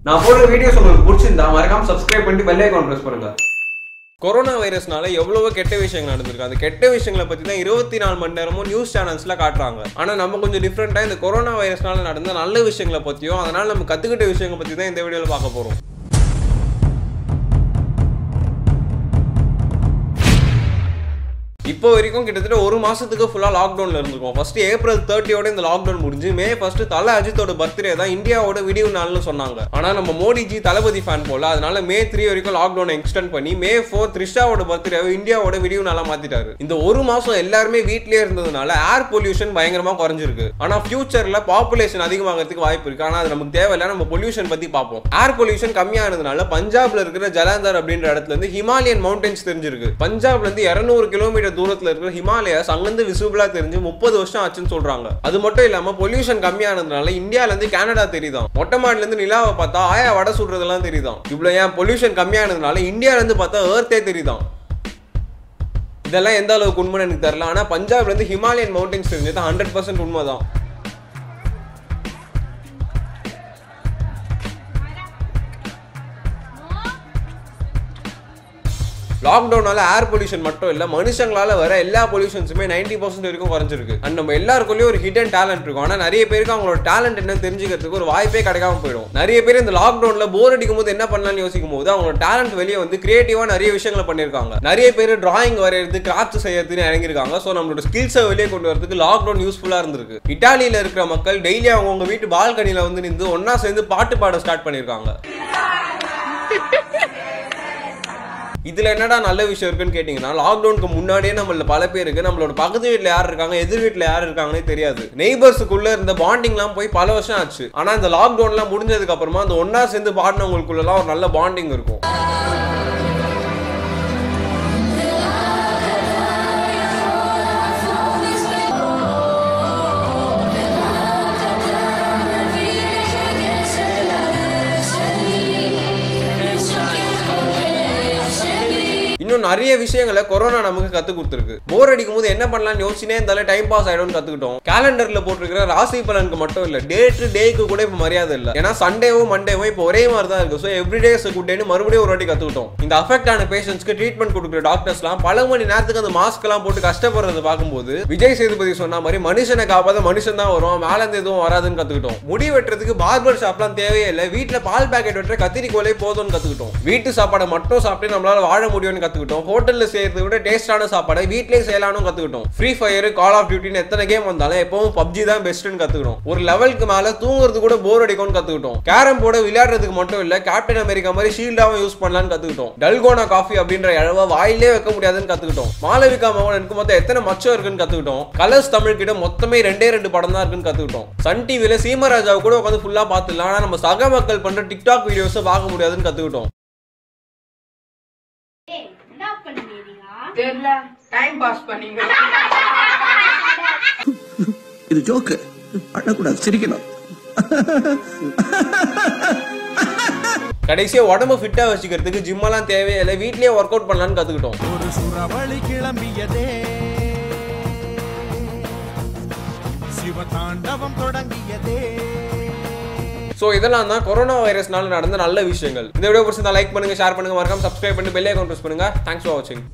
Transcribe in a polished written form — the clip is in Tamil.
நான் போடுற வீடியோஸ் உங்களுக்கு பிடிச்சிருந்தா மறக்காம சப்ஸ்கிரைப் பண்ணி பெல் ஐகான் பிரஸ் பண்ணுங்க. கொரோனா வைரஸ்னால எவ்வளவோ கெட்ட விஷயங்கள் நடந்திருக்கு. அந்த கெட்ட விஷயங்களை பத்தி தான் 24 மணி நேரமும் நியூஸ் சேனல்ஸ்ல காட்டுறாங்க. ஆனா நம்ம கொஞ்சம் டிஃப்ரெண்டா இந்த கொரோனா வைரஸ்னால நடந்த நல்ல விஷயங்களை பத்தியும் அதனால நம்ம கத்துக்கிட்ட விஷயங்களை பத்தி தான் இந்த வீடியோல பார்க்க போறோம். இப்போ வரைக்கும் கிட்டத்தட்ட ஒரு மாசத்துக்கு ஃபுல்லா லாக்டவுன்ல இருந்திருக்கும். ஃபர்ஸ்ட் ஏப்ரல் 30 இந்த லாக்டவுன் முடிஞ்சு மே 1 தல அஜித்தோட பர்த்டே தான் இந்தியாவோட விடிவு நாள்னு சொன்னாங்க. ஆனா நம்ம மோடிஜி தளபதி ஃபேன் போல, அதனால மே 3 வரைக்கும் லாக்டவுன் எக்ஸ்டெண்ட் பண்ணி மே 4 த்ரிஷாவோட பர்த்டேவை இந்தியாவோட விடிவு நாளா மாத்திட்டாரு. இந்த ஒரு மாசம் எல்லாருமே வீட்லயே இருந்ததுனால ஏர் பொல்யூஷன் பயங்கரமா குறைஞ்சிருக்கு. ஆனா ஃபியூச்சர்ல பாப்புலேஷன் அதிகமாகிறதுக்கு வாய்ப்பு இருக்கு. ஆனா அது நமக்கு தேவையில்லை. நம்ம பொல்யூஷன் பத்தி பார்ப்போம். ஏர் பொல்யூஷன் கம்மியானதுனால பஞ்சாப்ல இருக்கிற ஜலந்தர் அப்படின்ற இடத்துல இருந்து ஹிமாலயன் மவுண்டன்ஸ் தெரிஞ்சிருக்கு. பஞ்சாப்ல இருந்து 200 கிலோமீட்டர் தூரத்துல இருக்கிற ஹிமாலயாஸ் அங்கிருந்து விசிபிளா தெரிஞ்சு 30 வருஷம் ஆச்சுன்னு சொல்றாங்க. அது மட்டும் இல்லாம பொல்யூஷன் கம்மியானதுனால இந்தியால இருந்து கனடா தெரியுதான். மொட்டை மாடில இருந்து நிலாவை பார்த்தா ஆயா வடை சுடுறதெல்லாம் தெரியுதான். இவ்வளவு ஏன் பொல்யூஷன் கம்மியானதுனால இந்தியால இருந்து பார்த்தா எர்த்தே தெரியுதான். இதெல்லாம் எந்த அளவுக்கு உண்மைன்னு எனக்கு தெரியல. ஆனா பஞ்சாப்ல இருந்து ஹிமாலயன் மவுண்டன்ஸ் தெரிஞ்சது 100% உண்மைதான். லாக்டவுனால ஏர் பொல்யூஷன் மட்டும் இல்ல, மனுஷங்களால வர எல்லா பொல்யூஷன்ஸுமே 90% வரைக்கும் குறைஞ்சிருக்கு. அண்ட் நம்ம எல்லாருக்குள்ளேயும் ஒரு ஹிடன் டேலண்ட் இருக்கும். ஆனா நிறைய பேருக்கு அவங்களோட டேலண்ட் என்ன தெரிஞ்சுக்கிறதுக்கு ஒரு வாய்ப்பே கிடைக்காம போயிடும். நிறைய பேர் இந்த லாக்டவுன்ல போர் அடிக்கும் போது என்ன பண்ணலாம்னு யோசிக்கும் போது அவங்களோட டேலண்ட் வெளியே வந்து கிரியேட்டிவா நிறைய விஷயங்களை பண்ணிருக்காங்க. நிறைய பேர் டிராயிங் வரையறது, கிராஃப்ட் செய்யறதுன்னு இறங்கிருக்காங்க. ஸோ நம்மளோட ஸ்கில்ஸை வெளியே கொண்டு வரதுக்கு லாக்டவுன் யூஸ்ஃபுல்லா இருந்திருக்கு. இட்டாலியில இருக்கிற மக்கள் டெய்லி அவங்க வீட்டு பால்கனில வந்து நின்று ஒன்னா சேர்ந்து பாட்டு பாட ஸ்டார்ட் பண்ணிருக்காங்க. இதுல என்னடா நல்ல விஷயம் இருக்குன்னு கேட்டீங்கன்னா, லாக்டவுனுக்கு முன்னாடியே நம்மள பல பேருக்கு நம்மளோட பக்கத்து வீட்டுல யார் இருக்காங்க, எதிர் வீட்டுல யார் இருக்காங்கன்னே தெரியாது. நெய்பர்ஸுக்குள்ள இருந்த பாண்டிங்லாம் போய் பல வருஷம் ஆச்சு. ஆனா இந்த லாக்டவுன்லாம் முடிஞ்சதுக்கு அப்புறமா அந்த ஒன்னா சேர்ந்து பாடினவங்களுக்குள்ளலாம் ஒரு நல்ல பாண்டிங் இருக்கும். இன்னும் நிறைய விஷயங்களை கொரோனா நமக்கு கத்து கொடுத்துருக்கு. போர் அடிக்கும் போது என்ன பண்ணலாம்னு யோசிச்சுனே இருந்தாலும் டைம் பாஸ் ஆயிடும்னு கத்துக்கிட்டோம். கேலண்டர்ல போட்டிருக்கிற ராசி பலனுக்கு மட்டும் இல்ல, டே டு டேக்கு கூட இப்ப மரியாதை இல்ல. ஏன்னா சண்டேவும் மண்டேவும் இப்போ ஒரே மாதிரி தான் இருக்கு. ஸோ எவ்ரிடே இஸ் குட் டேன்னு மறுபடியும் ஒரு வாட்டி கத்துக்கிட்டோம். இந்த அஃபெக்ட் ஆன பேஷண்ட்ஸ்க்கு ட்ரீட்மெண்ட் கொடுக்குற டாக்டர்ஸ்லாம் பல மணி நேரத்துக்கு அந்த மாஸ்க் எல்லாம் போட்டு கஷ்டப்படுறத பார்க்கும்போது விஜய் சேதுபதி சொன்ன மாதிரி மனுஷனை காப்பாத மனுஷன் தான் வரும், மேல இருந்து எதுவும் வராதுன்னு கத்துக்கிட்டோம். முடி வெட்டுறதுக்கு பார்பர் ஷாப்லாம் தேவையே இல்லை, வீட்டுல பால் பேக்கெட் வெட்டுற கத்திரிக்கோலே போதும்னு கத்துக்கிட்டோம். வீட்டு சாப்பாடை மட்டும் சாப்பிட்டு நம்மளால வாழ முடியும்னு கத்துக்கிட்டோம். ஹோட்டல்ல செய்யறதை விட டேஸ்டான சாப்பாடை வீட்லயே செய்யலாம்னு கத்துக்கிட்டோம். ஃப்ரீ ஃபயர், கால் ஆஃப் டியூட்டின்னு எத்தனை கேம் வந்தாலும் எப்பவும் பப்ஜி தான் பெஸ்ட்னு கத்துக்கிட்டோம். ஒரு லெவலுக்கு மேல தூங்குறது கூட போர் அடிக்கும்னு கத்துக்கிட்டோம். கேரம் போர்டு விளையாடுறதுக்கு மட்டும் இல்ல, கேப்டன் அமெரிக்கா மாதிரி ஷீல்டாவும் யூஸ் பண்ணலாம்னு கத்துக்கிட்டோம். டல்கோனா காஃபி அப்படின்ற இழவ வாயிலே வைக்க முடியாதுன்னு கத்துக்கிட்டோம். மாளவிகா மோகனுக்கு மொத்தம் எத்தனை மச்சம் இருக்குன்னு கத்துக்கிட்டோம். கலர்ஸ் தமிழ் கிட்ட மொத்தமே 2 படம் தான் இருக்குன்னு கத்துக்கிட்டோம். சன் டிவில சீமராஜாவை கூட உட்காந்து ஃபுல்லா பார்த்துலாம். ஆனா நம்ம சக மக்கள் பண்ற டிக்டாக் வீடியோஸை பார்க்க முடியாதுன்னு கத்துக்கிட்டோம். தெரியல, டைம் பாஸ் பண்ணீங்க. இது ஜோக்கு, அழக்கூடாது, சிரிக்கணும். கடைசியா உடம்பு ஃபிட்டா வச்சுக்கிறதுக்கு ஜிம் எல்லாம் தேவையில்லை, வீட்லயே ஒர்க் அவுட் பண்ணலாம்னு கத்துக்கிட்டோம். ஒரு சுறவழி கிளம்பியதே, சிவதாண்டவம் தொடங்கியதே. சோ இதெல்லாம் தான் கொரோனா வைரஸ்னால நடந்த நல்ல விஷயங்கள். இந்த வீடியோ பிடிச்சிருந்தா லைக் பண்ணுங்க, ஷேர் பண்ணுங்க, மறக்காம சப்ஸ்கிரைப் பண்ணி பெல் ஐகான் பிரஸ் பண்ணுங்க. தேங்க்ஸ் ஃபார் வாட்சிங்.